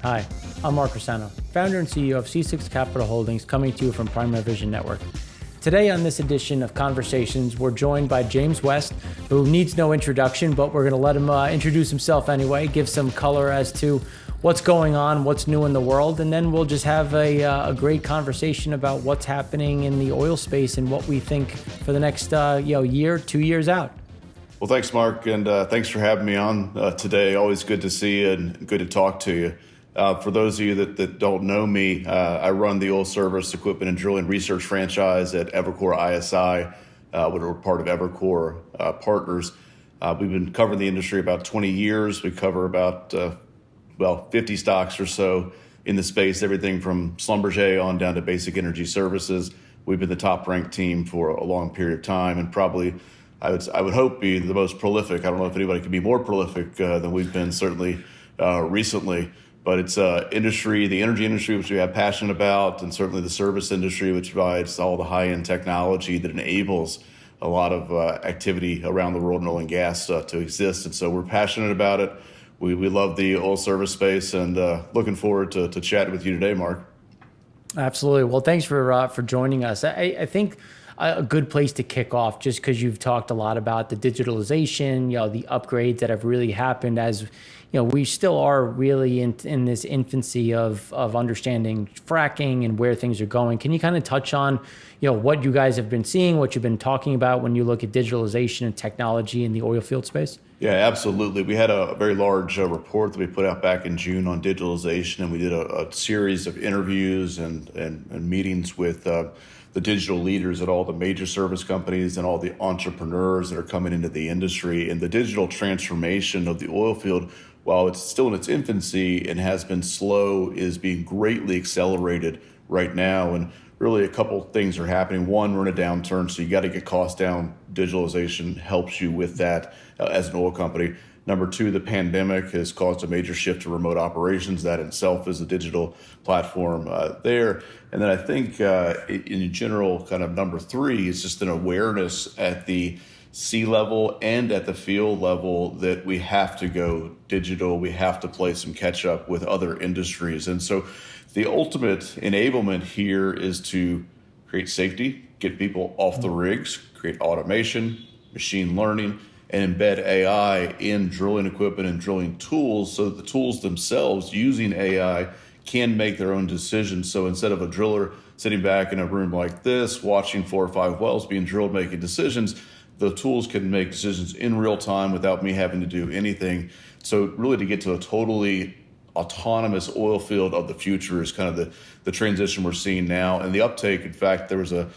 Hi, I'm Mark Rossano, founder and CEO of C6 Capital Holdings, coming to you from Primary Vision Network. Today on this edition of Conversations, we're joined by James West, who needs no introduction, but we're going to let him introduce himself anyway, give some color as to what's going on, what's new in the world, and then we'll just have a great conversation about what's happening in the oil space and what we think for the next year, 2 years out. Well, thanks, Mark, and thanks for having me on today. Always good to see you and good to talk to you. For those of you that don't know me, I run the oil service, equipment, and drilling research franchise at Evercore ISI. We're part of Evercore partners. We've been covering the industry about 20 years. We cover about 50 stocks or so in the space, everything from Schlumberger on down to Basic Energy Services. We've been the top-ranked team for a long period of time, and probably I would hope be the most prolific. I don't know if anybody can be more prolific than we've been, certainly recently. But it's industry, the energy industry, which we have passion about, and certainly the service industry, which provides all the high-end technology that enables a lot of activity around the world in oil and gas to exist. And so we're passionate about it. We love the oil service space, and looking forward to chatting with you today, Mark. Absolutely. Well, thanks for joining us. I think a good place to kick off, just because you've talked a lot about the digitalization, the upgrades that have really happened as, we still are really in this infancy of understanding fracking and where things are going. Can you kind of touch on, what you guys have been seeing, what you've been talking about when you look at digitalization and technology in the oil field space? Yeah, absolutely. We had a very large report that we put out back in June on digitalization, and we did a series of interviews and meetings with the digital leaders at all the major service companies and all the entrepreneurs that are coming into the industry. And the digital transformation of the oil field, while it's still in its infancy and has been slow, is being greatly accelerated right now. And really a couple things are happening. One, we're in a downturn, so you got to get costs down. Digitalization helps you with that as an oil company. Number two, the pandemic has caused a major shift to remote operations. That itself is a digital platform there. And then I think in general, kind of number three is just an awareness at the sea level and at the field level that we have to go digital. We have to play some catch up with other industries. And so the ultimate enablement here is to create safety, get people off the rigs, create automation, machine learning, and embed AI in drilling equipment and drilling tools so that the tools themselves using AI can make their own decisions. So instead of a driller sitting back in a room like this, watching 4 or 5 wells being drilled, making decisions, the tools can make decisions in real time without me having to do anything. So really to get to a totally autonomous oil field of the future is kind of the transition we're seeing now. And the uptake, in fact, there was a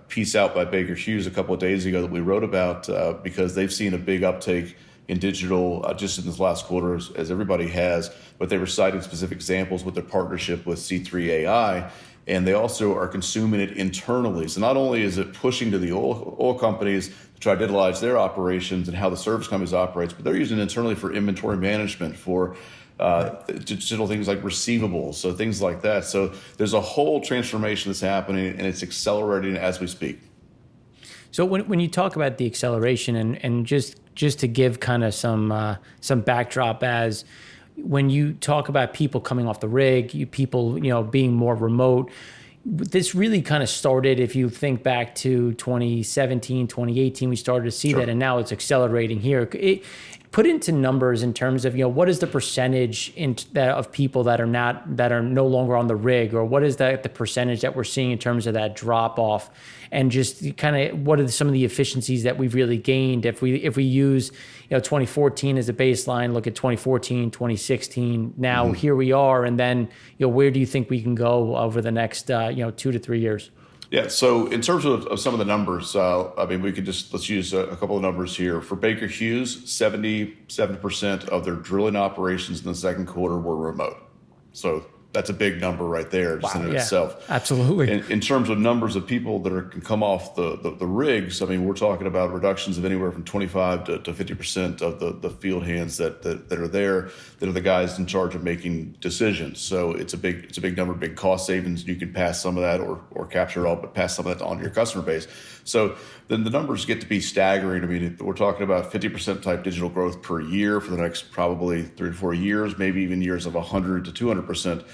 piece out by Baker Hughes a couple of days ago that we wrote about because they've seen a big uptake in digital just in this last quarter, as everybody has, but they were citing specific examples with their partnership with C3 AI, and they also are consuming it internally. So not only is it pushing to the oil companies to try to digitalize their operations and how the service companies operates, but they're using it internally for inventory management, for digital things like receivables, so things like that. So there's a whole transformation that's happening, and it's accelerating as we speak. So when you talk about the acceleration, and just to give kind of some backdrop, as when you talk about people coming off the rig, people being more remote, this really kind of started, if you think back to 2017, 2018, we started to see that, and now it's accelerating here. Put into numbers in terms of, what is the percentage of people that are no longer on the rig, or what is the percentage that we're seeing in terms of that drop off, and just kind of what are some of the efficiencies that we've really gained if we use 2014 as a baseline, look at 2014, 2016, now here we are, and then where do you think we can go over the next 2 to 3 years? Yeah, so in terms of some of the numbers, we could let's use a couple of numbers here. For Baker Hughes, 77% of their drilling operations in the second quarter were remote. So that's a big number right there just in itself. Absolutely. In terms of numbers of people that can come off the rigs, I mean, we're talking about reductions of anywhere from 25 to 50% of the field hands that are there, that are the guys in charge of making decisions. So it's a big number, big cost savings. You can pass some of that or capture it all, but pass some of that on to your customer base. So then the numbers get to be staggering. I mean, we're talking about 50% type digital growth per year for the next probably 3 to 4 years, maybe even years of 100 to 200%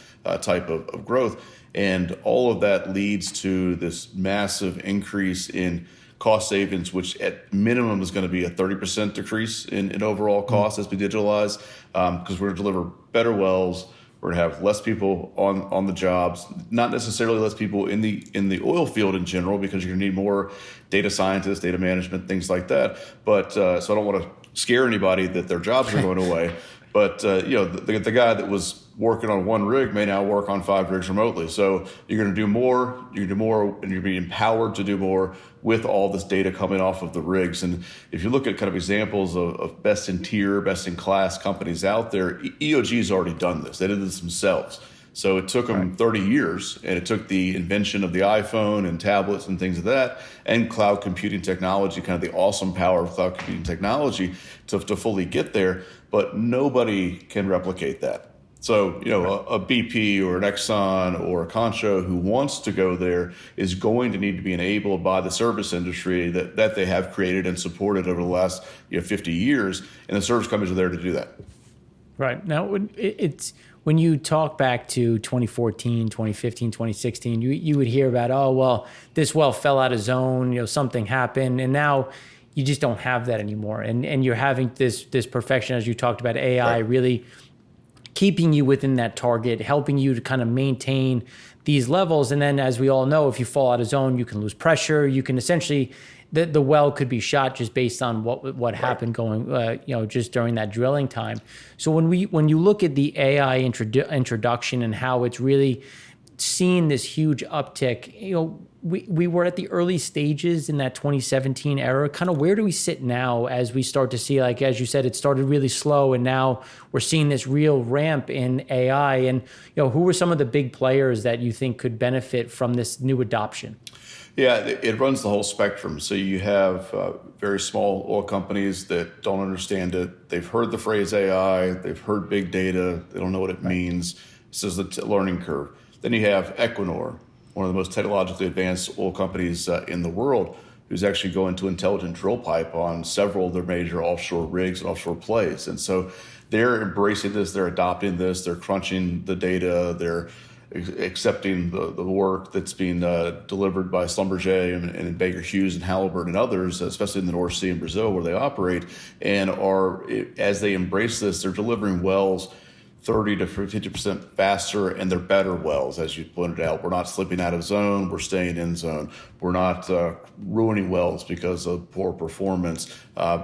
type of growth. And all of that leads to this massive increase in cost savings, which at minimum is going to be a 30% decrease in overall cost as we digitalize, because we're going to deliver better wells. We're going to have less people on the jobs, not necessarily less people in the oil field in general, because you're going to need more data scientists, data management, things like that. But so I don't want to scare anybody that their jobs are going away. But the guy that was working on one rig may now work on 5 rigs remotely. So you're going to do more, and you're going to be empowered to do more with all this data coming off of the rigs. And if you look at kind of examples of best in tier, best in class companies out there, EOG's already done this. They did this themselves. So it took them 30 years, and it took the invention of the iPhone and tablets and things of that, and cloud computing technology, kind of the awesome power of cloud computing technology to fully get there. But nobody can replicate that. So, a BP or an Exxon or a Concho who wants to go there is going to need to be enabled by the service industry that they have created and supported over the last 50 years, and the service companies are there to do that. Right. Now, it's when you talk back to 2014, 2015, 2016, you would hear about, oh, well, this well fell out of zone, something happened, and now you just don't have that anymore. And you're having this perfection, as you talked about, AI really keeping you within that target, helping you to kind of maintain these levels. And then, as we all know, if you fall out of zone, you can lose pressure. You can essentially, the well could be shot just based on what happened going, just during that drilling time. So when you look at the AI introduction and how it's really seen this huge uptick, we were at the early stages in that 2017 era. Kind of where do we sit now as we start to see, like, as you said, it started really slow and now we're seeing this real ramp in AI? And, who were some of the big players that you think could benefit from this new adoption? Yeah, it runs the whole spectrum. So you have very small oil companies that don't understand it. They've heard the phrase AI, they've heard big data, they don't know what it means. This is the learning curve. Then you have Equinor, one of the most technologically advanced oil companies in the world, who's actually going to intelligent drill pipe on several of their major offshore rigs and offshore plays. And so they're embracing this, they're adopting this, they're crunching the data, they're accepting the work that's being delivered by Schlumberger and Baker Hughes and Halliburton and others, especially in the North Sea and Brazil where they operate, and as they embrace this, they're delivering wells 30 to 50% faster, and they're better wells, as you pointed out. We're not slipping out of zone, we're staying in zone. We're not ruining wells because of poor performance.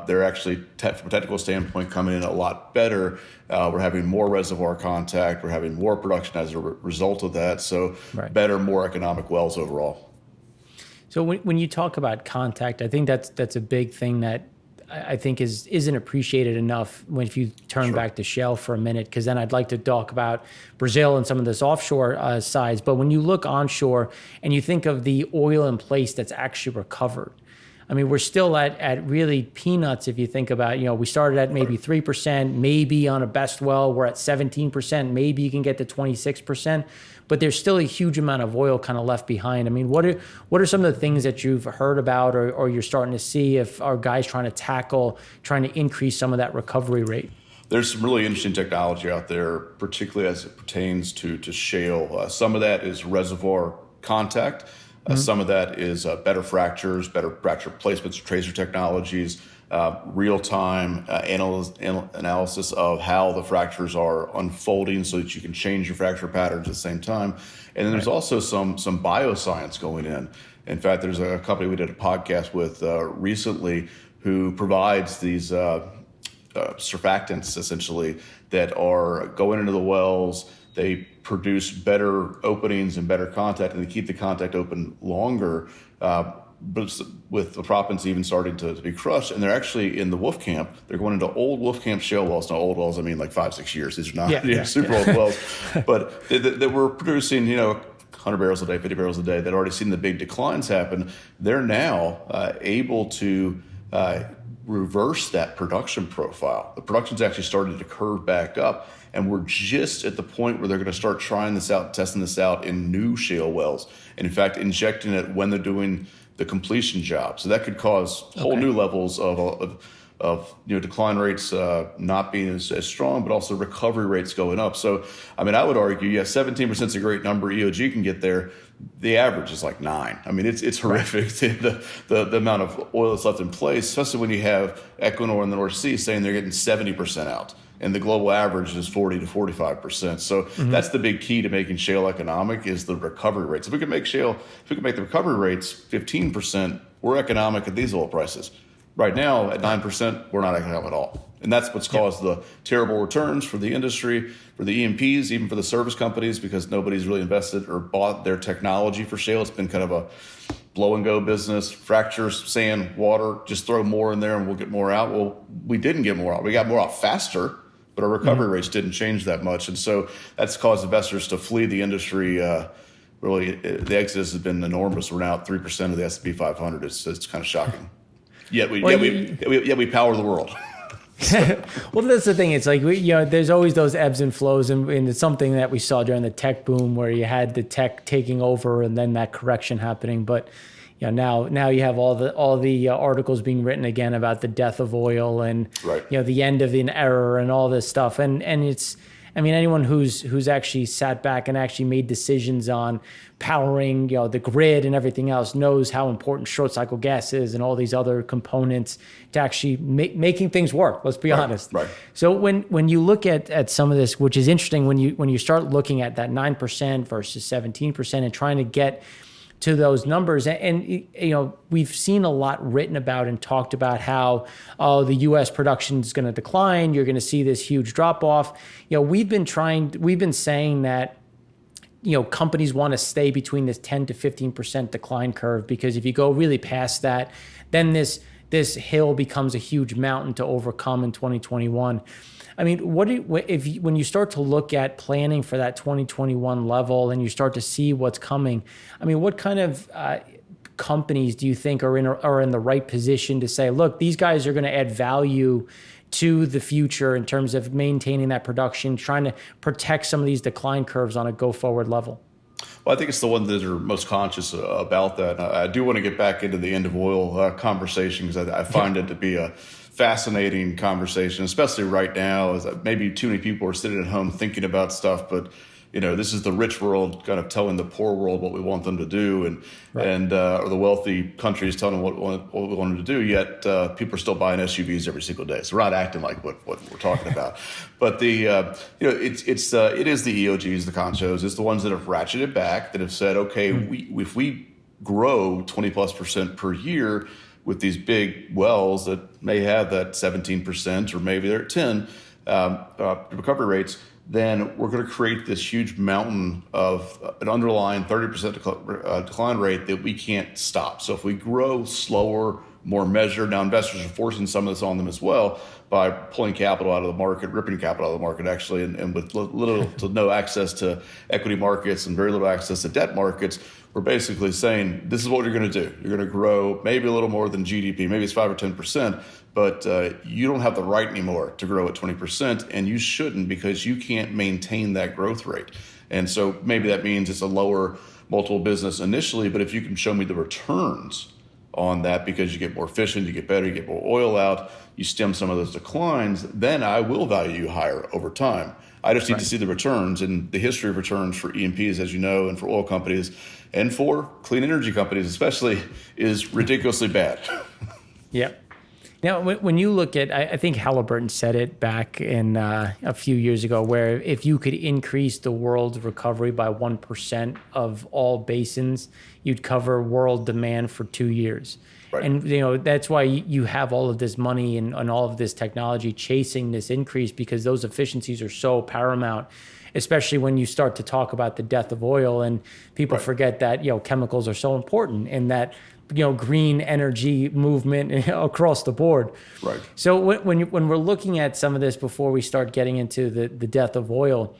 They're actually, from a technical standpoint, coming in a lot better. We're having more reservoir contact, we're having more production as a result of that, so better, more economic wells overall. So when you talk about contact, I think that's a big thing that I think isn't appreciated enough if you turn back to shale for a minute, because then I'd like to talk about Brazil and some of this offshore sides. But when you look onshore and you think of the oil in place that's actually recovered, I mean, we're still at really peanuts if you think about, we started at maybe 3%, maybe on a best well, we're at 17%, maybe you can get to 26%, but there's still a huge amount of oil kind of left behind. I mean, what are some of the things that you've heard about or you're starting to see if our guys trying to increase some of that recovery rate? There's some really interesting technology out there, particularly as it pertains to shale. Some of that is reservoir contact. Some of that is better fractures, better fracture placements, tracer technologies, real-time analysis of how the fractures are unfolding so that you can change your fracture patterns at the same time. And then there's also some bioscience going in. In fact, there's a company we did a podcast with recently who provides these surfactants, essentially, that are going into the wells. They produce better openings and better contact, and they keep the contact open longer but with the proppants even starting to be crushed, and they're actually in the Wolfcamp. They're going into old Wolfcamp shale wells. Now, old wells, I mean like 5-6 years. These are not super old wells, but that were producing 100 barrels a day, 50 barrels a day. They'd already seen the big declines happen. They're now able to reverse that production profile. The production's actually started to curve back up, and we're just at the point where they're going to start trying this out, testing this out in new shale wells, and in fact, injecting it when they're doing the completion job. So that could cause whole new levels of decline rates not being as strong, but also recovery rates going up. So, I mean, I would argue, 17% is a great number. EOG can get there. The average is like 9. I mean, it's horrific, the amount of oil that's left in place, especially when you have Equinor in the North Sea saying they're getting 70% out, and the global average is 40 to 45%. So that's the big key to making shale economic is the recovery rates. If we can make the recovery rates 15%, we're economic at these oil prices. Right now, at 9%, we're not economic at all. And that's what's caused the terrible returns for the industry, for the E&Ps, even for the service companies, because nobody's really invested or bought their technology for shale. It's been kind of a blow-and-go business, fractures, sand, water, just throw more in there and we'll get more out. Well, we didn't get more out. We got more out faster, but our recovery rates didn't change that much. And so that's caused investors to flee the industry. Really, the exodus has been enormous. We're now at 3% of the S&P 500. It's kind of shocking. Yet we power the world. Well, that's the thing. It's like there's always those ebbs and flows, and it's something that we saw during the tech boom, where you had the tech taking over, and then that correction happening. But now you have all the articles being written again about the death of oil and the end of an era and all this stuff, and it's. I mean, anyone who's actually sat back and actually made decisions on powering, the grid and everything else knows how important short cycle gas is and all these other components to actually making things work. Let's be honest. Right. So when you look at some of this, which is interesting, when you start looking at that 9% versus 17% and trying to get to those numbers, and we've seen a lot written about and talked about how the U.S. production is going to decline. You're going to see this huge drop off. We've been saying that companies want to stay between this 10 to 15% decline curve, because if you go really past that, then this hill becomes a huge mountain to overcome in 2021. I mean, when you start to look at planning for that 2021 level and you start to see what's coming, I mean, what kind of companies do you think are in the right position to say, look, these guys are going to add value to the future in terms of maintaining that production, trying to protect some of these decline curves on a go-forward level? Well, I think it's the ones that are most conscious about that. I do want to get back into the end of oil conversation, because I find it to be a fascinating conversation, especially right now, as maybe too many people are sitting at home thinking about stuff, but this is the rich world kind of telling the poor world what we want them to do, and or the wealthy countries telling them what we want them to do. Yet people are still buying SUVs every single day, so we're not acting like what we're talking about. But it is the EOGs, the conchos, it's the ones that have ratcheted back, that have said, okay, if we grow 20+% per year with these big wells that may have that 17% or maybe they're at 10 recovery rates, then we're going to create this huge mountain of an underlying 30% decline rate that we can't stop. So if we grow slower, more measured, now investors are forcing some of this on them as well by pulling capital out of the market, ripping capital out of the market actually, and with little to no access to equity markets and very little access to debt markets. We're basically saying, this is what you're going to do. You're going to grow maybe a little more than GDP, maybe it's 5 or 10%, but you don't have the right anymore to grow at 20%, and you shouldn't, because you can't maintain that growth rate. And so maybe that means it's a lower multiple business initially, but if you can show me the returns on that, because you get more efficient, you get better, you get more oil out, you stem some of those declines, then I will value you higher over time. I just need to see the returns, and the history of returns for E&Ps, as you know, and for oil companies, and for clean energy companies especially, is ridiculously bad. Yep. Now, when you look at, I think Halliburton said it back in a few years ago, where if you could increase the world's recovery by 1% of all basins, you'd cover world demand for 2 years. Right. And that's why you have all of this money and all of this technology chasing this increase, because those efficiencies are so paramount, especially when you start to talk about the death of oil, and people forget that chemicals are so important, and that green energy movement across the board. Right. So when we're looking at some of this before we start getting into the death of oil,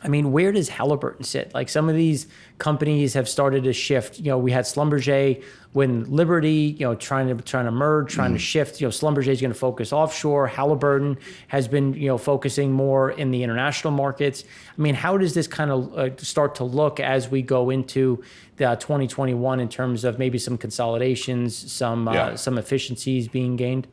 I mean, where does Halliburton sit? Like some of these companies have started to shift. We had Schlumberger when Liberty, trying to merge, trying to shift. Schlumberger is going to focus offshore. Halliburton has been, focusing more in the international markets. I mean, how does this kind of start to look as we go into the 2021 in terms of maybe some consolidations, some efficiencies being gained?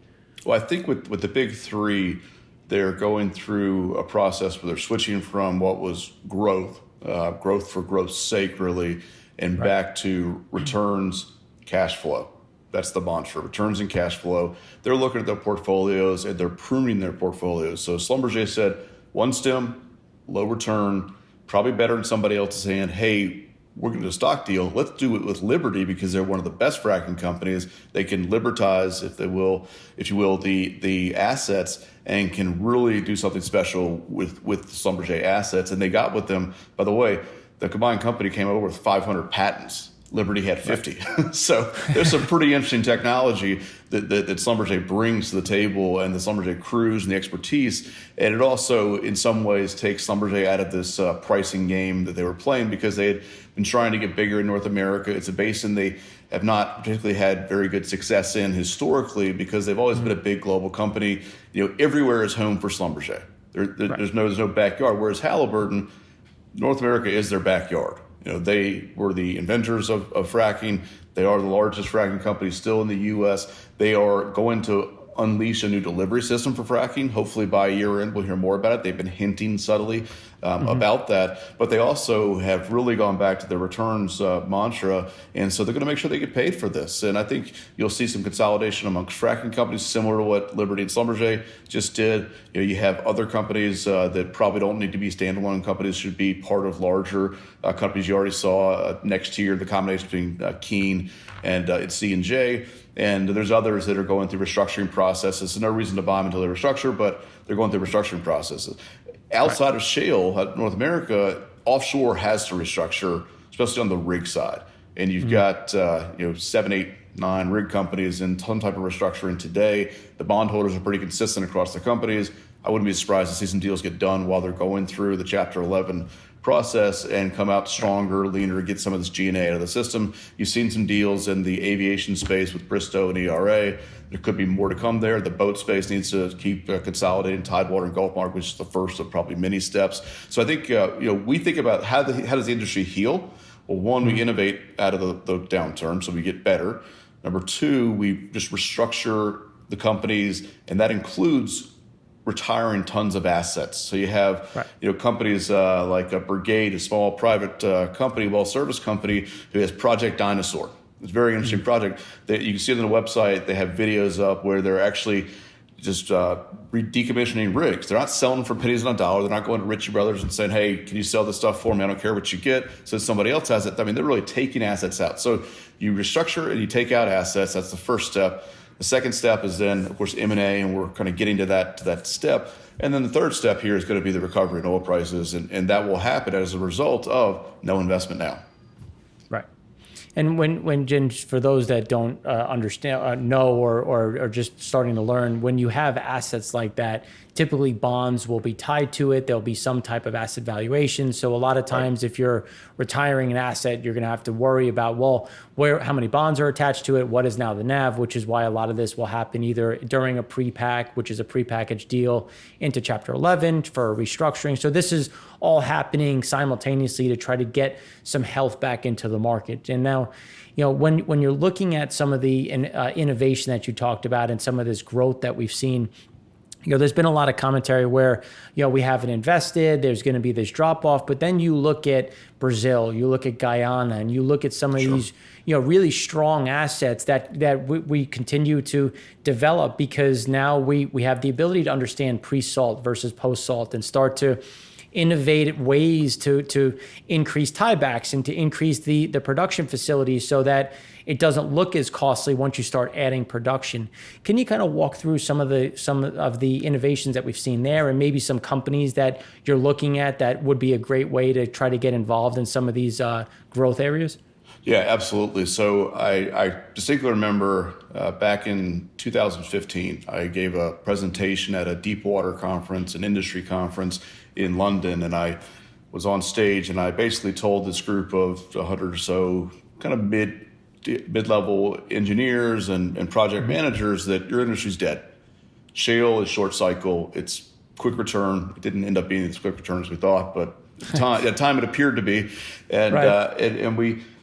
Well, I think with the big three, they're going through a process where they're switching from what was growth for growth's sake, really, and back to returns, cash flow. That's the mantra, returns and cash flow. They're looking at their portfolios and they're pruning their portfolios. So Schlumberger said, one stem, low return, probably better in somebody else's hand. Hey, we're going to do a stock deal. Let's do it with Liberty because they're one of the best fracking companies. They can libertize, if you will, the assets and can really do something special with the Schlumberger assets. And they got with them, by the way, the combined company came over with 500 patents. Liberty had 50. So there's some pretty interesting technology that Schlumberger brings to the table, and the Schlumberger crews and the expertise. And it also, in some ways, takes Schlumberger out of this pricing game that they were playing because they had been trying to get bigger in North America. It's a basin they have not particularly had very good success in historically because they've always been a big global company. Everywhere is home for Schlumberger. There's no backyard. Whereas Halliburton, North America is their backyard. They were the inventors of fracking. They are the largest fracking company still in the U.S. They are going to unleash a new delivery system for fracking. Hopefully by year end, we'll hear more about it. They've been hinting subtly about that. But they also have really gone back to their returns mantra. And so they're going to make sure they get paid for this. And I think you'll see some consolidation amongst fracking companies similar to what Liberty and Schlumberger just did. You have other companies that probably don't need to be standalone companies, should be part of larger companies. You already saw next year the combination between Keene and C&J. And there's others that are going through restructuring processes. There's no reason to buy them until they restructure, but they're going through restructuring processes. Outside of shale, North America, offshore has to restructure, especially on the rig side. And you've got 7, 8, 9 rig companies in some type of restructuring today. The bondholders are pretty consistent across the companies. I wouldn't be surprised to see some deals get done while they're going through the Chapter 11 process and come out stronger, leaner, get some of this G&A out of the system. You've seen some deals in the aviation space with Bristow and ERA. There could be more to come there. The boat space needs to keep consolidating. Tidewater and Gulfmark, which is the first of probably many steps. So I think we think about how does the industry heal? Well, one, we innovate out of the downturn, so we get better. Number two, we just restructure the companies, and that includes retiring tons of assets. So you have companies like a Brigade, a small private company, well service company, who has Project Dinosaur. It's a very interesting project that you can see on the website. They have videos up where they're actually just decommissioning rigs. They're not selling them for pennies on a dollar. They're not going to Ritchie Brothers and saying, hey, can you sell this stuff for me? I don't care what you get. So somebody else has it. I mean, they're really taking assets out. So you restructure and you take out assets. That's the first step. The second step is then, of course, M&A, and we're kind of getting to that step. And then the third step here is going to be the recovery in oil prices, and that will happen as a result of no investment now. Right. And when Jen, for those that don't understand, know, or are just starting to learn, when you have assets like that, typically bonds will be tied to it. There'll be some type of asset valuation. So a lot of times if you're retiring an asset, you're going to have to worry about, well, how many bonds are attached to it? What is now the NAV, which is why a lot of this will happen either during a pre-pack, which is a prepackaged deal, into Chapter 11 for restructuring. So this is all happening simultaneously to try to get some health back into the market. And now, when you're looking at some of the innovation that you talked about and some of this growth that we've seen, there's been a lot of commentary where, we haven't invested, there's going to be this drop off, but then you look at Brazil, you look at Guyana, and you look at some of these, really strong assets that we continue to develop because now we have the ability to understand pre-salt versus post-salt and start to innovate ways to increase tiebacks and to increase the production facilities so that it doesn't look as costly once you start adding production. Can you kind of walk through some of the innovations that we've seen there, and maybe some companies that you're looking at that would be a great way to try to get involved in some of these growth areas? Yeah, absolutely. So I distinctly remember back in 2015, I gave a presentation at a deep water conference, an industry conference in London, and I was on stage and I basically told this group of 100 or so kind of mid-level engineers and project managers that your industry's dead. Shale is short cycle. It's quick return. It didn't end up being as quick return as we thought, but at the time it appeared to be. And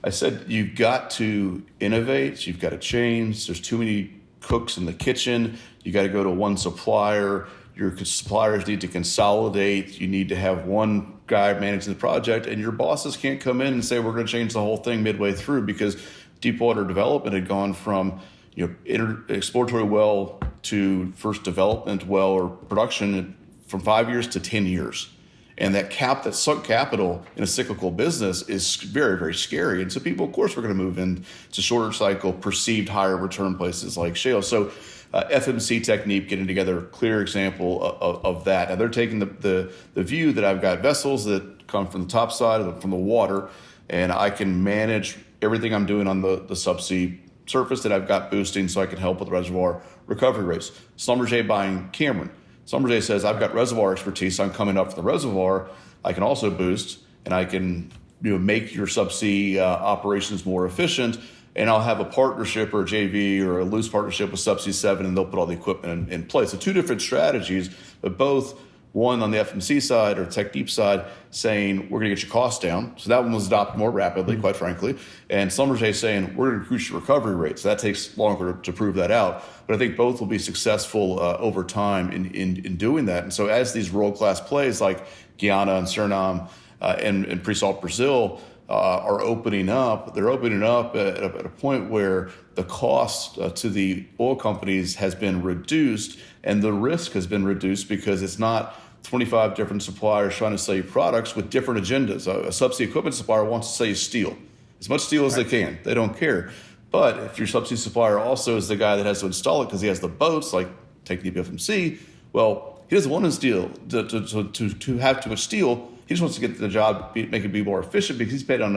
I said, you've got to innovate. You've got to change. There's too many cooks in the kitchen. You got to go to one supplier. Your suppliers need to consolidate. You need to have one guy managing the project, and your bosses can't come in and say, we're going to change the whole thing midway through, because deep water development had gone from exploratory well to first development well or production from 5 years to 10 years. And that sunk capital in a cyclical business is very, very scary. And so people, of course, were going to move into shorter cycle, perceived higher return places like shale. So FMC Technique getting together, a clear example of that. And they're taking the view that I've got vessels that come from the top side, from the water, and I can manage everything I'm doing on the subsea surface that I've got boosting, so I can help with reservoir recovery rates. Schlumberger buying Cameron. Schlumberger says, I've got reservoir expertise. I'm coming up from the reservoir. I can also boost, and I can make your subsea operations more efficient. And I'll have a partnership or a JV or a loose partnership with Subsea 7, and they'll put all the equipment in place. So two different strategies, but both, one on the FMC side or Tech Deep side, saying, we're going to get your costs down. So that one was adopted more rapidly, quite frankly. And Schlumberger saying, we're going to increase your recovery rates. So that takes longer to prove that out. But I think both will be successful over time in doing that. And so as these world-class plays like Guyana and Suriname and pre-salt Brazil are opening up, they're opening up at a point where the cost to the oil companies has been reduced and the risk has been reduced, because it's not 25 different suppliers trying to sell you products with different agendas. A subsea equipment supplier wants to sell you steel, as much steel as they can. They don't care. But if your subsea supplier also is the guy that has to install it because he has the boats, like take the FMC, well, he doesn't want to steel to have too much steel. He just wants to get the job, make it be more efficient, because he's paid on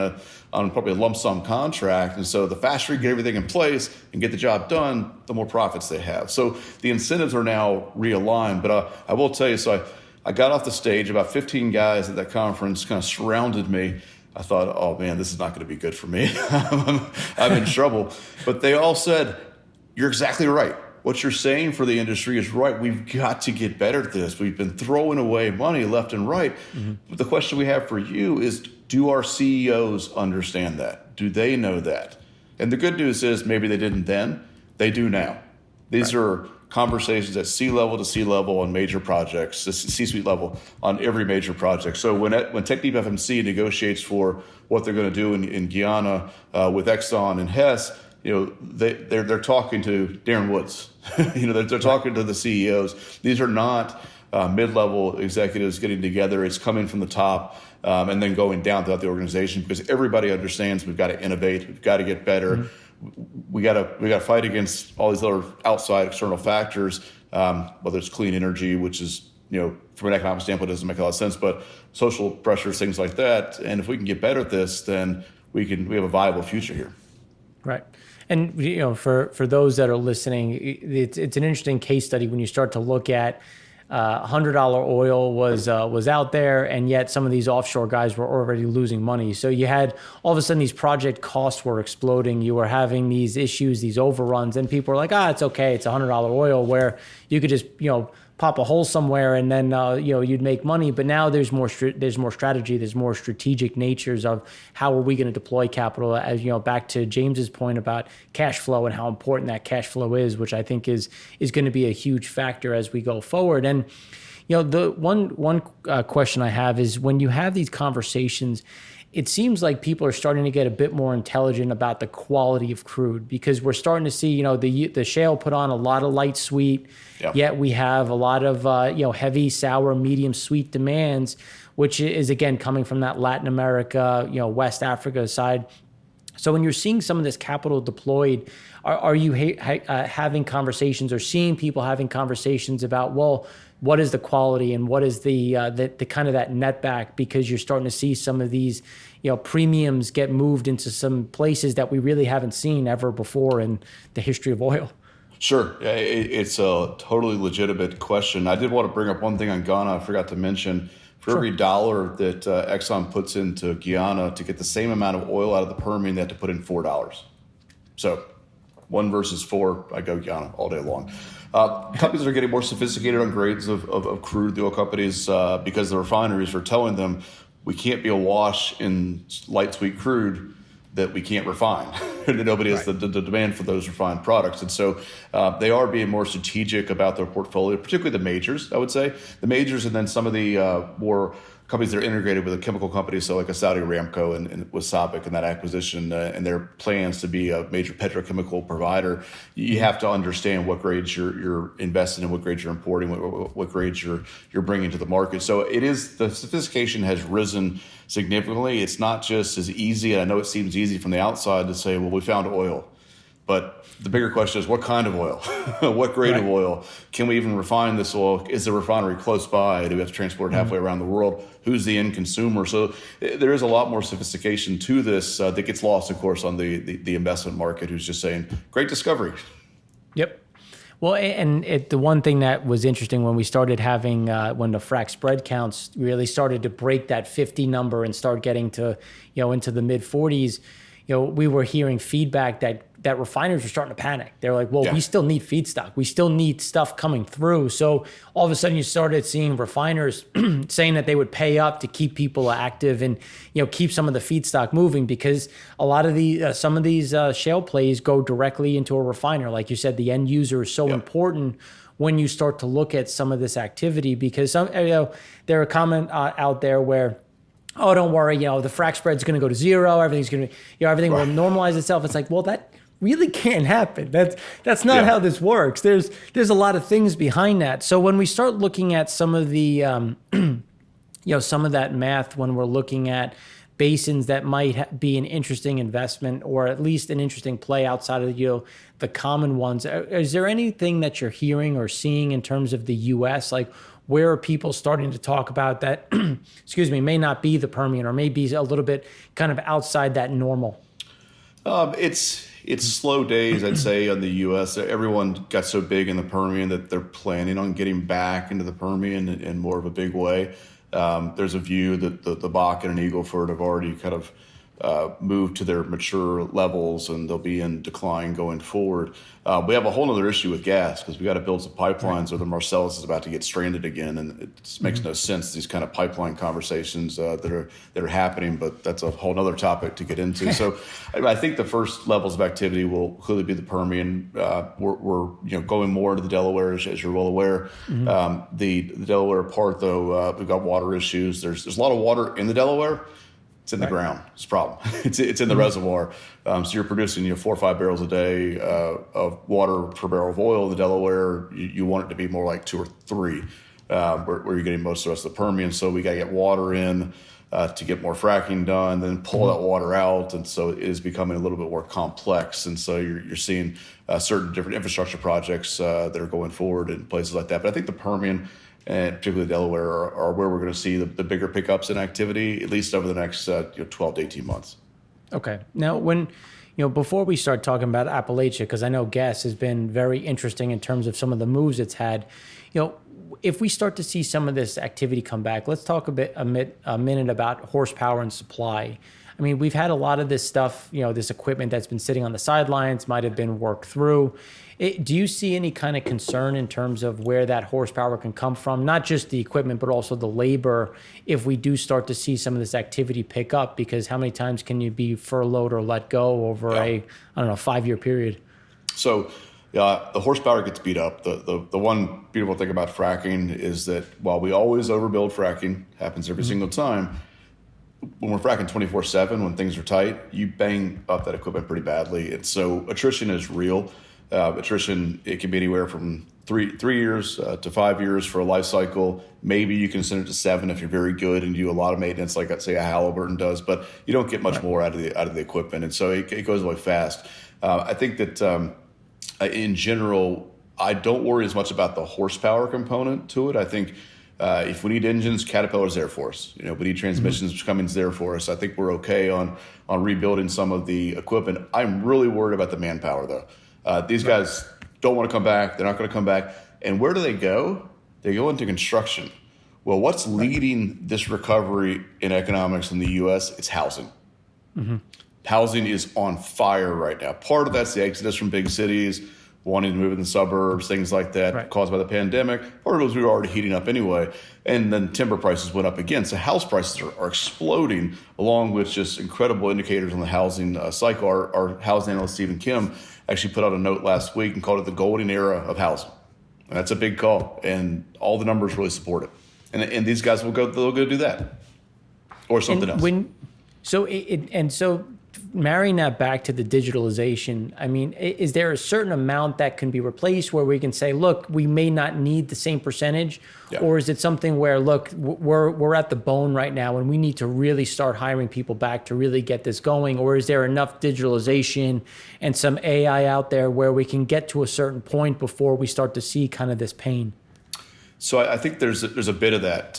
probably a lump sum contract. And so the faster you get everything in place and get the job done, the more profits they have. So the incentives are now realigned. But I will tell you, so I got off the stage, about 15 guys at that conference kind of surrounded me. I thought, oh man, this is not going to be good for me. I'm in trouble. But they all said, you're exactly right. What you're saying for the industry is right. We've got to get better at this. We've been throwing away money left and right. Mm-hmm. But the question we have for you is, do our CEOs understand that? Do they know that? And the good news is, maybe they didn't then, they do now. These are conversations at C-level to C-level on major projects, C-suite level on every major project. So when Technip FMC negotiates for what they're going to do in Guyana with Exxon and Hess, they're talking to Darren Woods. They're talking to the CEOs. These are not mid-level executives getting together. It's coming from the top and then going down throughout the organization, because everybody understands we've got to innovate, we've got to get better. Mm-hmm. We got to fight against all these other outside external factors, whether it's clean energy, which is, from an economic standpoint, doesn't make a lot of sense, but social pressures, things like that. And if we can get better at this, then we have a viable future here. Right. And for those that are listening, it's an interesting case study when you start to look at $100 oil was out there, and yet some of these offshore guys were already losing money. So you had all of a sudden these project costs were exploding. You were having these issues, these overruns, and people were like, it's okay, it's $100 oil, where you could just pop a hole somewhere and then you'd make money. But now there's more strategy, there's more strategic natures of how are we going to deploy capital, as back to James's point about cash flow and how important that cash flow is, which I think is going to be a huge factor as we go forward. And the one question I have is, when you have these conversations, it seems like people are starting to get a bit more intelligent about the quality of crude, because we're starting to see, the shale put on a lot of light sweet, yet we have a lot of, heavy, sour, medium sweet demands, which is, again, coming from that Latin America, West Africa side. So when you're seeing some of this capital deployed, are you having conversations or seeing people having conversations about, well, what is the quality and what is the kind of that net back? Because you're starting to see some of these, premiums get moved into some places that we really haven't seen ever before in the history of oil? Sure. It's a totally legitimate question. I did want to bring up one thing on Ghana I forgot to mention. For every dollar that Exxon puts into Guyana to get the same amount of oil out of the Permian, they have to put in $4. So 1 versus 4, I go Guyana all day long. Companies are getting more sophisticated on grades of crude, the oil companies, because the refineries are telling them we can't be awash in light sweet crude that we can't refine. Nobody has the demand for those refined products. And so they are being more strategic about their portfolio, particularly the majors, I would say. The majors and then some of the more companies that are integrated with a chemical company, so like a Saudi Aramco and with SABIC and that acquisition and their plans to be a major petrochemical provider. You have to understand what grades you're investing in, what grades you're importing, what grades you're bringing to the market. So it is, the sophistication has risen significantly. It's not just as easy, and I know it seems easy from the outside to say, well, we found oil. But the bigger question is, what kind of oil? What grade of oil? Can we even refine this oil? Is the refinery close by? Do we have to transport it halfway around the world? Who's the end consumer? So there is a lot more sophistication to this that gets lost, of course, on the investment market, who's just saying, great discovery. Yep. Well, and the one thing that was interesting when we started having, when the Frac Spread Counts really started to break that 50 number and start getting to, into the mid 40s, we were hearing feedback that refiners were starting to panic. They're like, well, we still need feedstock. We still need stuff coming through. So all of a sudden you started seeing refiners saying that they would pay up to keep people active and, keep some of the feedstock moving, because a lot of some of these shale plays go directly into a refiner. Like you said, the end user is so important when you start to look at some of this activity, because there are comment out there where, oh, don't worry, the frac spread's going to go to zero. Everything's going to, everything will normalize itself. It's like, well, that really can't happen. That's not how this works. There's a lot of things behind that. So when we start looking at some of the, some of that math, when we're looking at basins that might be an interesting investment or at least an interesting play outside of the common ones, is there anything that you're hearing or seeing in terms of the U.S.? Like, where are people starting to talk about that, may not be the Permian or maybe a little bit kind of outside that normal? It's slow days, I'd say, on the U.S. Everyone got so big in the Permian that they're planning on getting back into the Permian in more of a big way. There's a view that the Bakken and Eagle Ford have already kind of moved to their mature levels, and they'll be in decline going forward. We have a whole other issue with gas, because we got to build some pipelines, or the Marcellus is about to get stranded again, and it makes no sense, these kind of pipeline conversations that are happening. But that's a whole other topic to get into. So I think the first levels of activity will clearly be the Permian. We're going more into the Delaware, as you're well aware. The Delaware part, though, we've got water issues. There's a lot of water in the Delaware. It's in the ground. It's a problem. It's in the reservoir. So you're producing 4 or 5 barrels a day of water per barrel of oil. In the Delaware, you want it to be more like 2 or 3, where you're getting most of the rest of the Permian. So we got to get water in to get more fracking done, then pull that water out. And so it is becoming a little bit more complex. And so you're seeing certain different infrastructure projects that are going forward in places like that. But I think the Permian, and particularly Delaware, are where we're going to see the bigger pickups in activity, at least over the next 12 to 18 months. Okay. Now, when before we start talking about Appalachia, because I know gas has been very interesting in terms of some of the moves it's had, if we start to see some of this activity come back, let's talk a minute about horsepower and supply. I mean, we've had a lot of this stuff, this equipment that's been sitting on the sidelines, might have been worked through. Do you see any kind of concern in terms of where that horsepower can come from? Not just the equipment, but also the labor, if we do start to see some of this activity pick up? Because how many times can you be furloughed or let go over a 5-year period? So the horsepower gets beat up. The one beautiful thing about fracking is that while we always overbuild fracking, happens every single time, when we're fracking 24/7, when things are tight, you bang up that equipment pretty badly. And so attrition is real. Attrition, it can be anywhere from 3 years to 5 years for a life cycle. Maybe you can send it to 7 if you're very good and do a lot of maintenance, like let's say a Halliburton does. But you don't get much more out of the equipment, and so it goes away fast. I think that in general, I don't worry as much about the horsepower component to it. I think If we need engines, Caterpillar's there for us. We need transmissions, Cummins there for us. I think we're okay on rebuilding some of the equipment. I'm really worried about the manpower, though. These guys don't want to come back. They're not going to come back. And where do they go? They go into construction. Well, what's leading this recovery in economics in the U.S.? It's housing. Housing is on fire right now. Part of that's the exodus from big cities, wanting to move in the suburbs, things like that, caused by the pandemic. Part of it was we were already heating up anyway. And then timber prices went up again. So house prices are exploding, along with just incredible indicators on the housing cycle. Our housing analyst, Stephen Kim, actually put out a note last week and called it the golden era of housing. And that's a big call. And all the numbers really support it. And these guys they'll go do that or something else. So marrying that back to the digitalization, I mean, is there a certain amount that can be replaced where we can say, look, we may not need the same percentage, or is it something where, look, we're at the bone right now and we need to really start hiring people back to really get this going? Or is there enough digitalization and some AI out there where we can get to a certain point before we start to see kind of this pain? So I think there's a bit of that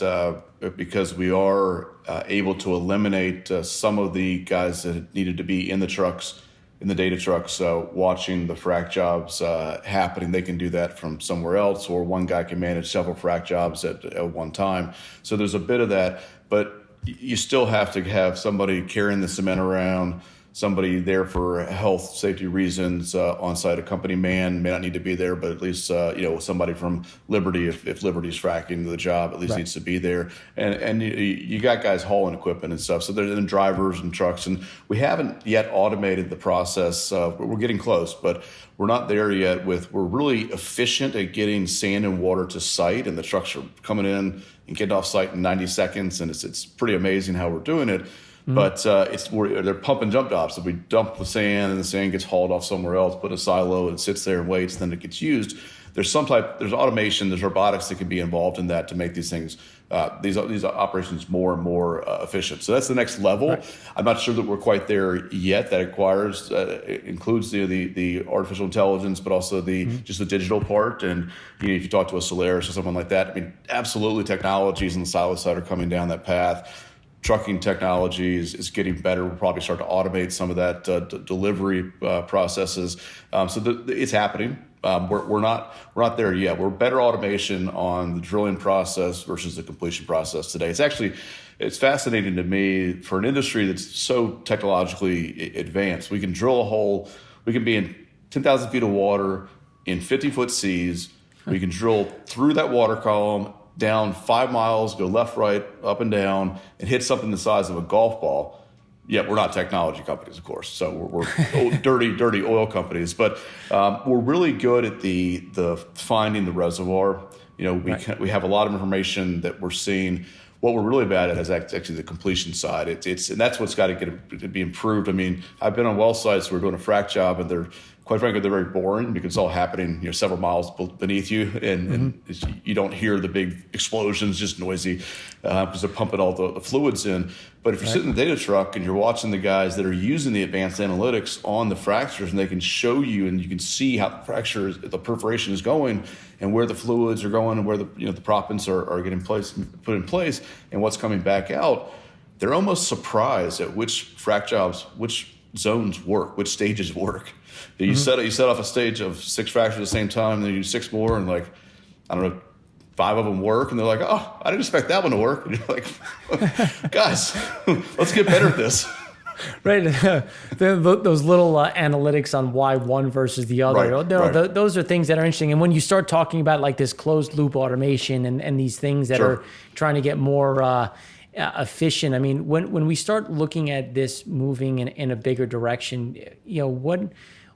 because we are able to eliminate some of the guys that needed to be in the trucks, in the data trucks, watching the frac jobs happening. They can do that from somewhere else, or one guy can manage several frac jobs at one time. So there's a bit of that, but you still have to have somebody carrying the cement around, somebody there for health, safety reasons on site. A company man may not need to be there, but at least somebody from Liberty, if Liberty's fracking the job, at least needs to be there. And you got guys hauling equipment and stuff. So there's drivers and trucks, and we haven't yet automated the process. We're getting close, but we're not there yet. We're really efficient at getting sand and water to site, and the trucks are coming in and getting off site in 90 seconds, and it's pretty amazing how we're doing it. But they're pump and jump jobs. So we dump the sand, and the sand gets hauled off somewhere else, put in a silo, and it sits there and waits, and then it gets used. There's automation, there's robotics that can be involved in that to make these things, these operations more and more efficient. So that's the next level. Right. I'm not sure that we're quite there yet. That includes the artificial intelligence, but also just the digital part. And if you talk to a Solaris or someone like that, I mean, absolutely technologies on the silo side are coming down that path. Trucking technology is getting better. We'll probably start to automate some of that delivery processes. It's happening. We're not there yet. We're better automation on the drilling process versus the completion process today. It's fascinating to me for an industry that's so technologically advanced. We can drill a hole. We can be in 10,000 feet of water in 50-foot seas. We can drill through that water column, down 5 miles, go left, right, up and down, and hit something the size of a golf ball. Yet we're not technology companies, of course. So we're dirty oil companies. But we're really good at the finding the reservoir. We have a lot of information that we're seeing. What we're really bad at is actually the completion side. And that's what's got to be improved. I mean, I've been on well sites where we're doing a frac job, and quite frankly, they're very boring because it's all happening, several miles beneath you, and you don't hear the big explosions, just noisy, because they're pumping all the fluids in. But if you're sitting in the data truck and you're watching the guys that are using the advanced analytics on the fractures, and they can show you, and you can see how the perforation is going, and where the fluids are going, and where the proppants are getting put in place, and what's coming back out, they're almost surprised at which frac jobs, which zones work, which stages work. You set off a stage of 6 fractures at the same time, and then you do 6 more, and 5 of them work, and they're like, "Oh, I didn't expect that one to work." And you're like, "Guys, let's get better at this." Right, those little analytics on why one versus the other. Right. Those are things that are interesting. And when you start talking about this closed loop automation and these things that are trying to get more efficient. I mean, when we start looking at this moving in a bigger direction,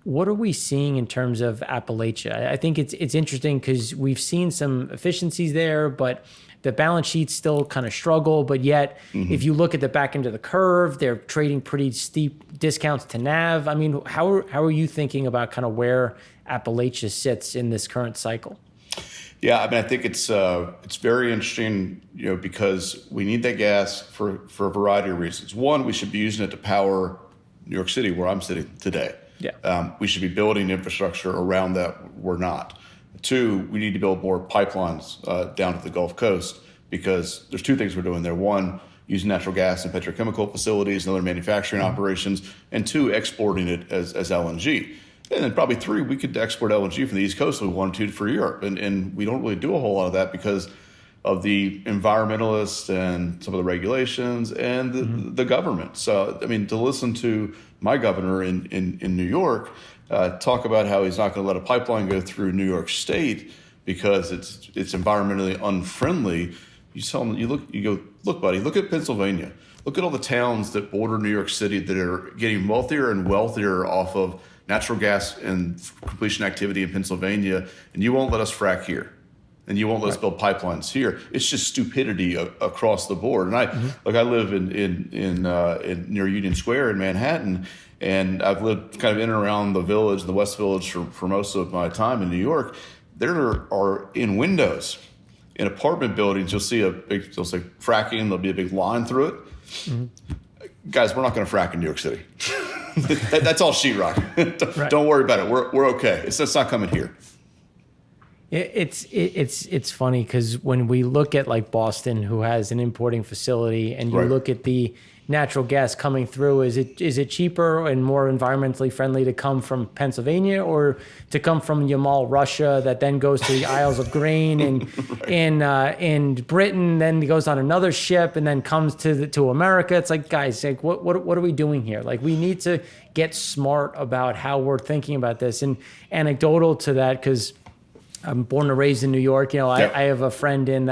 what are we seeing in terms of Appalachia? I think it's interesting because we've seen some efficiencies there, but the balance sheets still kind of struggle. But yet, if you look at the back end of the curve, they're trading pretty steep discounts to NAV. I mean, how are you thinking about kind of where Appalachia sits in this current cycle? Yeah, I mean, I think it's very interesting, because we need that gas for a variety of reasons. One, we should be using it to power New York City, where I'm sitting today. Yeah. We should be building infrastructure around that. We're not. 2, we need to build more pipelines down to the Gulf Coast. because there's two things we're doing there. One, using natural gas in petrochemical facilities and other manufacturing operations, and two, exporting it as LNG. And then probably three, we could export LNG from the East Coast if we wanted to for Europe. And we don't really do a whole lot of that because of the environmentalists and some of the regulations and the government. So, I mean, to listen to my governor in New York talk about how he's not going to let a pipeline go through New York State because it's environmentally unfriendly. You tell him, you go, look, buddy, look at Pennsylvania. Look at all the towns that border New York City that are getting wealthier and wealthier off of natural gas and completion activity in Pennsylvania, and you won't let us frack here. And you won't let us build pipelines here. It's just stupidity across the board. And I live in near Union Square in Manhattan, and I've lived kind of in and around the Village, the West Village, for most of my time in New York. There are in windows in apartment buildings, you'll see they'll say fracking. There'll be a big line through it. Guys, we're not going to frack in New York City. That's all sheetrock. Don't worry about it. We're okay. It's not coming here. It's funny because when we look at like Boston, who has an importing facility, and you look at the natural gas coming through, is it cheaper and more environmentally friendly to come from Pennsylvania or to come from Yamal, Russia, that then goes to the Isles of Grain and in Britain, then goes on another ship and then comes to America? It's like, guys, like what are we doing here? Like, we need to get smart about how we're thinking about this. And anecdotal to that, because I'm born and raised in New York. You know, I have a friend in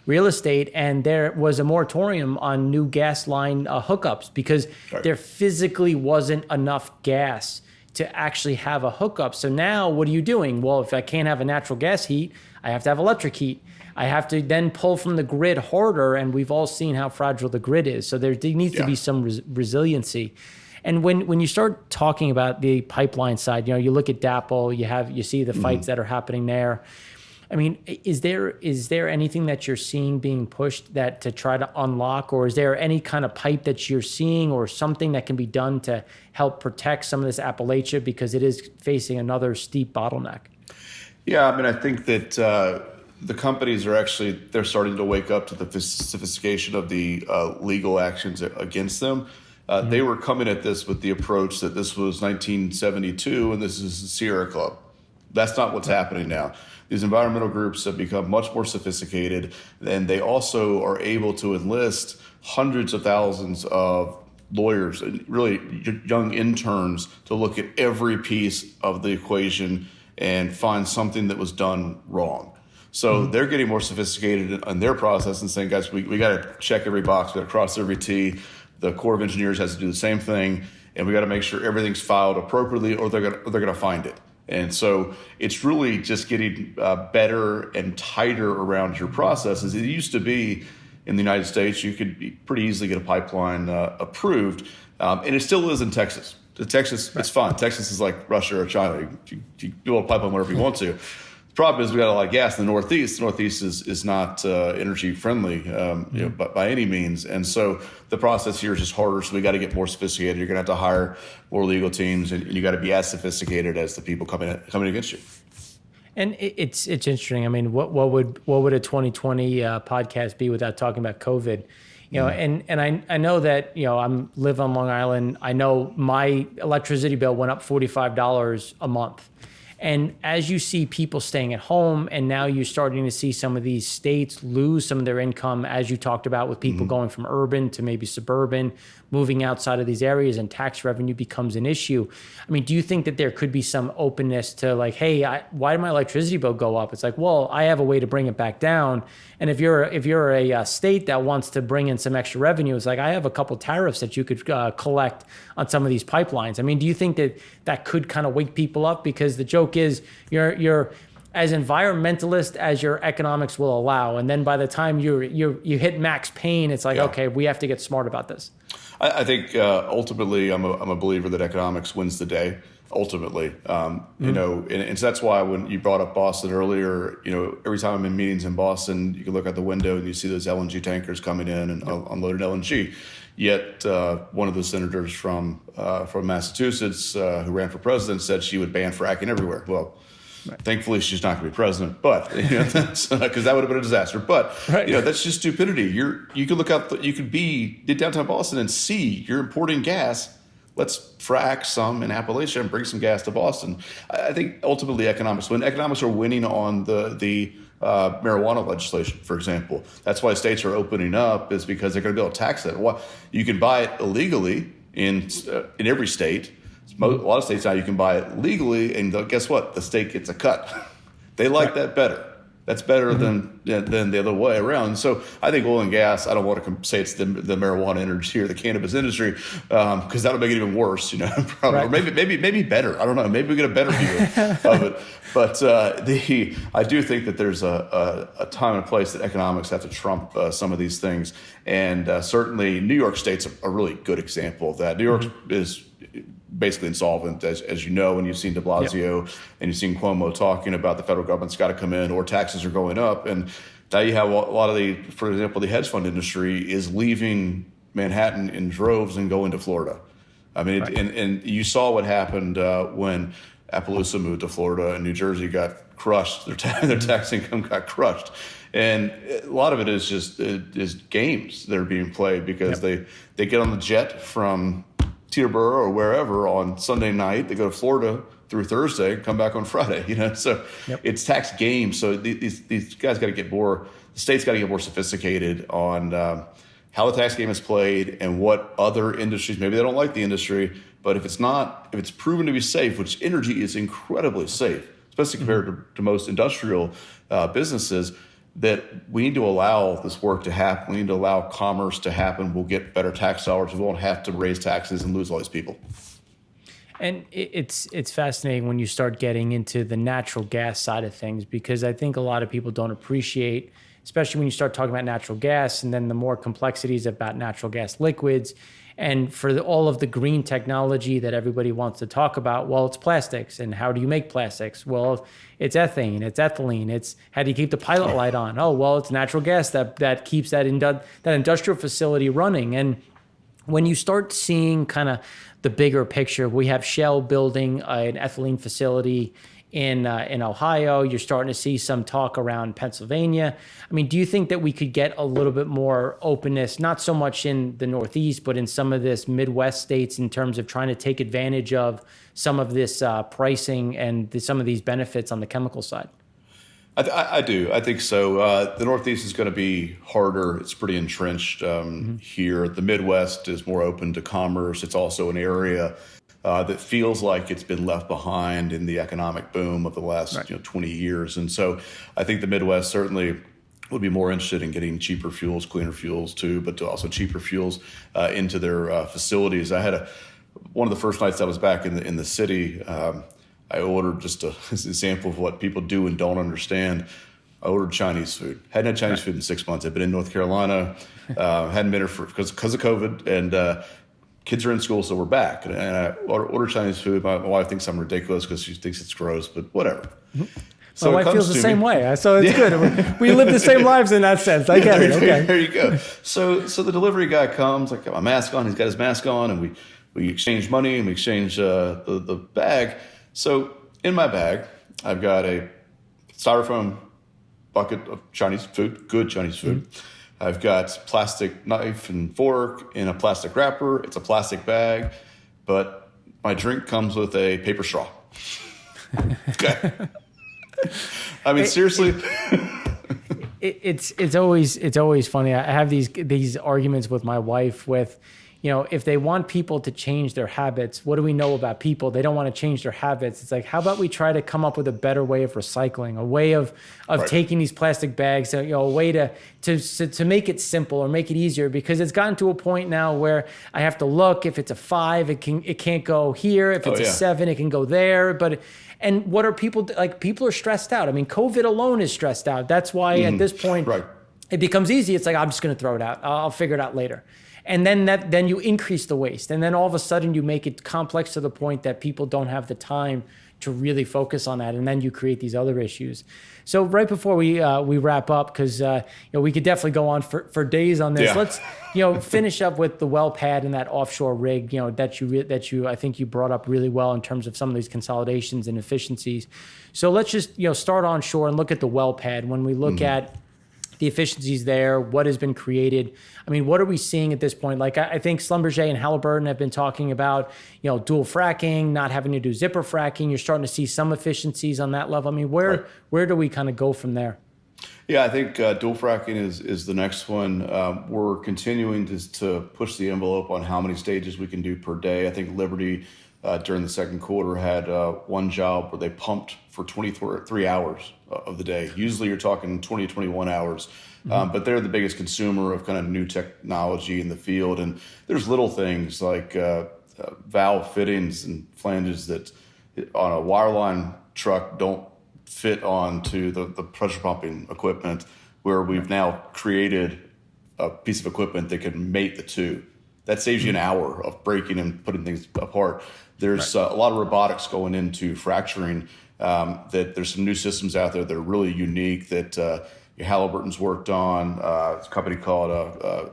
real estate, and there was a moratorium on new gas line hookups because there physically wasn't enough gas to actually have a hookup. So now what are you doing? Well, if I can't have a natural gas heat, I have to have electric heat. I have to then pull from the grid harder, and we've all seen how fragile the grid is. So there needs to be some resiliency. And when you start talking about the pipeline side, you know, you look at DAPL, you see the fights that are happening there. I mean, is there anything that you're seeing being pushed that to try to unlock, or is there any kind of pipe that you're seeing or something that can be done to help protect some of this Appalachia, because it is facing another steep bottleneck? Yeah, I mean, I think that the companies they're starting to wake up to the sophistication of the legal actions against them. They were coming at this with the approach that this was 1972 and this is the Sierra Club. That's not what's happening now. These environmental groups have become much more sophisticated, and they also are able to enlist hundreds of thousands of lawyers, really young interns, to look at every piece of the equation and find something that was done wrong. So they're getting more sophisticated in their process and saying, guys, we got to check every box, we got to cross every T. The Corps of Engineers has to do the same thing, and we got to make sure everything's filed appropriately, or they're going to find it. And so it's really just getting better and tighter around your processes. It used to be in the United States, you could pretty easily get a pipeline approved, and it still is in Texas. Texas, it's fine. Texas is like Russia or China. You do a pipeline wherever you want to. The problem is we got a lot of gas in the Northeast. The Northeast is not energy friendly, by any means. And so the process here is just harder. So we got to get more sophisticated. You're going to have to hire more legal teams, and you got to be as sophisticated as the people coming against you. And it's interesting. I mean, what would a 2020 podcast be without talking about COVID? You know, and I know that, you know, I live on Long Island. I know my electricity bill went up $45 a month. And as you see people staying at home, and now you're starting to see some of these states lose some of their income, as you talked about, with people going from urban to maybe suburban, moving outside of these areas, and tax revenue becomes an issue. I mean, do you think that there could be some openness to like, hey, why did my electricity bill go up? It's like, well, I have a way to bring it back down. And if you're a state that wants to bring in some extra revenue, it's like, I have a couple tariffs that you could collect on some of these pipelines. I mean, do you think that could kind of wake people up? Because the joke is you're as environmentalist as your economics will allow, and then by the time you hit max pain, it's like, okay, we have to get smart about this. I think ultimately, I'm a believer that economics wins the day. Ultimately, you know, and so that's why when you brought up Boston earlier, you know, every time I'm in meetings in Boston, you can look out the window and you see those LNG tankers coming in and unloaded LNG. Yet one of the senators from Massachusetts who ran for president said she would ban fracking everywhere. Well, Thankfully, she's not going to be president, but because that would have been a disaster. But that's just stupidity. You could look up, you could be in downtown Boston and see you're importing gas. Let's frack some in Appalachia and bring some gas to Boston. I think ultimately economics are winning on the marijuana legislation, for example. That's why states are opening up, is because they're going to be able to tax it. You can buy it illegally in every state. A lot of states now you can buy it legally, and guess what? The state gets a cut. They like that better. That's better than the other way around. So I think oil and gas, I don't want to say it's the marijuana industry or the cannabis industry, because that'll make it even worse, probably. Or maybe better. I don't know. Maybe we get a better view of it. But I do think that there's a time and a place that economics have to trump some of these things. And certainly New York State's a really good example of that. New York is basically insolvent, as you know, and you've seen de Blasio and you've seen Cuomo talking about the federal government's got to come in or taxes are going up. And now you have a lot of for example, the hedge fund industry is leaving Manhattan in droves and going to Florida. I mean, and you saw what happened when Appaloosa moved to Florida and New Jersey got crushed. Their tax income got crushed. And a lot of it is just games that are being played because they get on the jet from Teterboro or wherever on Sunday night. They go to Florida through Thursday, come back on Friday. So it's tax games. So these guys got to get more. The state's got to get more sophisticated on how the tax game is played and what other industries. Maybe they don't like the industry, but if it's proven to be safe, which energy is incredibly safe, especially compared to most industrial businesses, that we need to allow this work to happen. We need to allow commerce to happen. We'll get better tax dollars. We won't have to raise taxes and lose all these people. And it's fascinating when you start getting into the natural gas side of things, because I think a lot of people don't appreciate, especially when you start talking about natural gas and then the more complexities about natural gas liquids. And for all of the green technology that everybody wants to talk about, well, it's plastics. And how do you make plastics? Well, it's ethane, it's ethylene. It's how do you keep the pilot light on? Oh, well, it's natural gas that keeps that industrial facility running. And when you start seeing kind of the bigger picture, we have Shell building an ethylene facility in Ohio. You're starting to see some talk around Pennsylvania. I mean, do you think that we could get a little bit more openness, not so much in the Northeast, but in some of this Midwest states in terms of trying to take advantage of some of this pricing and some of these benefits on the chemical side? I do. I think so. The Northeast is going to be harder. It's pretty entrenched here. The Midwest is more open to commerce. It's also an area that feels like it's been left behind in the economic boom of the last 20 years. And so I think the Midwest certainly would be more interested in getting cheaper fuels, cleaner fuels too, but also cheaper fuels into their facilities. I had one of the first nights I was back in the city, I ordered just as an example of what people do and don't understand. I ordered Chinese food. Hadn't had Chinese food in 6 months. I've been in North Carolina, hadn't been there because of COVID, and kids are in school, so we're back. And I ordered Chinese food. My wife thinks I'm ridiculous because she thinks it's gross, but whatever. So my wife feels the same way, so it's good. We live the same lives in that sense. I get it. Okay. There you go. So the delivery guy comes. I got my mask on. He's got his mask on, and we exchange money and we exchange the bag. So in my bag, I've got a styrofoam bucket of Chinese food, good Chinese food. I've got plastic knife and fork in a plastic wrapper. It's a plastic bag, but my drink comes with a paper straw. Okay. I mean, seriously. It's always funny. I have these arguments with my wife with, if they want people to change their habits, what do we know about people? They don't want to change their habits. It's like, how about we try to come up with a better way of recycling, a way of taking these plastic bags, a way to make it simple or make it easier, because it's gotten to a point now where I have to look. If it's a 5, it can't go here. If it's a 7, it can go there. And what are people like? People are stressed out. I mean, COVID alone is stressed out. That's why at this point, it becomes easy. It's like, I'm just going to throw it out. I'll figure it out later. And then you increase the waste. And then all of a sudden you make it complex to the point that people don't have the time to really focus on that, and then you create these other issues. So right before we wrap up, because we could definitely go on for days on this. Let's finish up with the well pad and that offshore rig. That you I think you brought up really well in terms of some of these consolidations and efficiencies. So let's just start onshore and look at the well pad. When we look at the efficiencies there, what has been created. I mean, what are we seeing at this point? Like, I think Schlumberger and Halliburton have been talking about, dual fracking, not having to do zipper fracking. You're starting to see some efficiencies on that level. I mean, where do we kind of go from there? Yeah, I think dual fracking is the next one. We're continuing to push the envelope on how many stages we can do per day. I think Liberty during the second quarter had one job where they pumped for 23 hours of the day. Usually you're talking 20, 21 hours. But they're the biggest consumer of kind of new technology in the field. And there's little things like valve fittings and flanges that on a wireline truck don't fit onto the pressure pumping equipment, where we've now created a piece of equipment that can mate the two. That saves you an hour of breaking and putting things apart. There's a lot of robotics going into fracturing. That there's some new systems out there that are really unique that Halliburton's worked on. A company called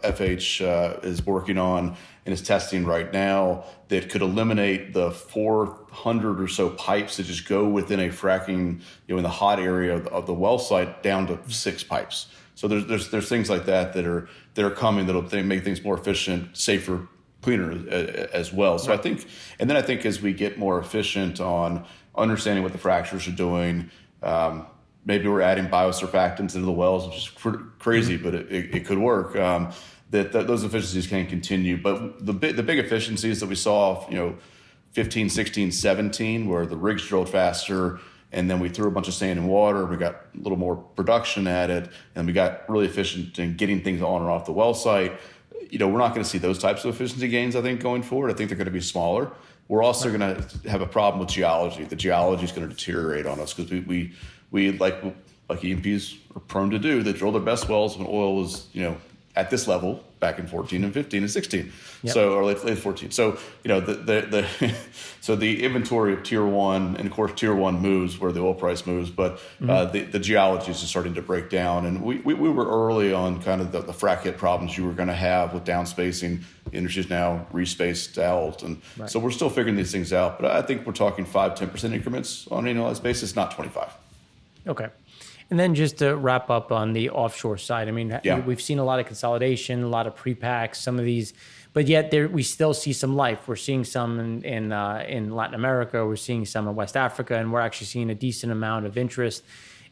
FH is working on and is testing right now that could eliminate the 400 or so pipes that just go within a fracking, in the hot area of the well site down to 6 pipes. So there's things like that that are coming that'll make things more efficient, safer, cleaner as well. So I think as we get more efficient on understanding what the fractures are doing, maybe we're adding biosurfactants into the wells, which is crazy, but it could work. That those efficiencies can continue. But the big efficiencies that we saw, 15, 16, 17, where the rigs drilled faster, and then we threw a bunch of sand and water, we got a little more production added, and we got really efficient in getting things on and off the well site. We're not going to see those types of efficiency gains, I think, going forward. I think they're going to be smaller. We're also going to have a problem with geology. The geology is going to deteriorate on us because we like E&Ps are prone to do. They drill their best wells when oil was, at this level back in 14 and 15 and 16. Yep. So, or late 14. So, so the inventory of tier one, and of course tier one moves where the oil price moves, but the geology is starting to break down. And we were early on kind of the frac hit problems you were going to have with downspacing. The industry is now respaced out. And so we're still figuring these things out. But I think we're talking 5-10% increments on an annualized basis, not 25. Okay. And then just to wrap up on the offshore side, I mean, we've seen a lot of consolidation, a lot of pre-packs, some of these, but yet we still see some life. We're seeing some in Latin America, we're seeing some in West Africa, and we're actually seeing a decent amount of interest,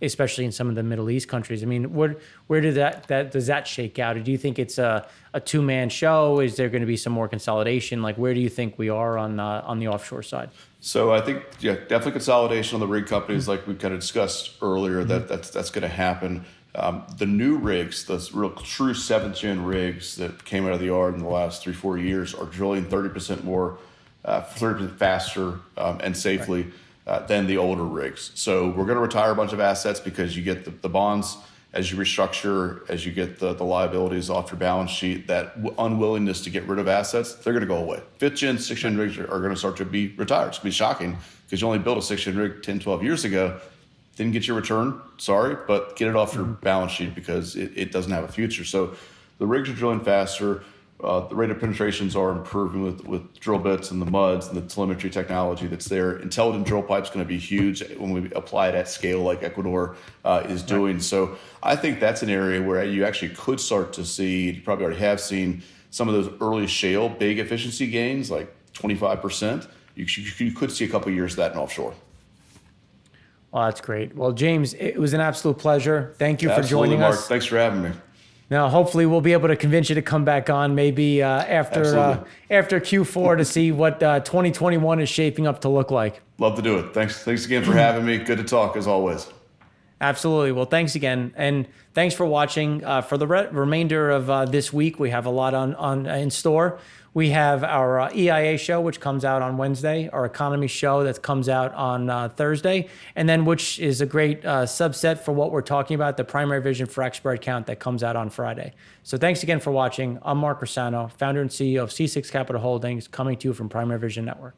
especially in some of the Middle East countries. I mean, where does that shake out? Or do you think it's a two-man show? Is there going to be some more consolidation? Like, where do you think we are on the offshore side? So I think, definitely consolidation on the rig companies, like we kind of discussed earlier. That's going to happen. The new rigs, those real true 7th-gen rigs that came out of the yard in the last 3-4 years, are drilling 30% more, 30% faster and safely than the older rigs. So we're going to retire a bunch of assets because you get the bonds as you restructure, as you get the liabilities off your balance sheet. That unwillingness to get rid of assets, they're going to go away. 5th-gen, 6th-gen rigs are going to start to be retired. It's going to be shocking because you only built a 6th-gen rig 10, 12 years ago. Didn't get your return, sorry, but get it off your balance sheet because it doesn't have a future. So the rigs are drilling faster. The rate of penetrations are improving with drill bits and the muds and the telemetry technology that's there. Intelligent drill pipe is going to be huge when we apply it at scale like Ecuador is doing. Right. So I think that's an area where you actually could start to see, you probably already have seen, some of those early shale big efficiency gains, like 25%. You could see a couple of years of that in offshore. Well, that's great. Well, James, it was an absolute pleasure. Thank you for joining Mark. us. Thanks for having me. Now, hopefully we'll be able to convince you to come back on maybe after Q4 to see what 2021 is shaping up to look like. Love to do it. Thanks again for having me. Good to talk as always. Absolutely. Well, thanks again. And thanks for watching. For the remainder of this week, we have a lot in store. We have our EIA show, which comes out on Wednesday, our economy show that comes out on Thursday, and then which is a great subset for what we're talking about, the primary vision Frac Spread Count that comes out on Friday. So thanks again for watching. I'm Mark Rossano, founder and CEO of C6 Capital Holdings, coming to you from Primary Vision Network.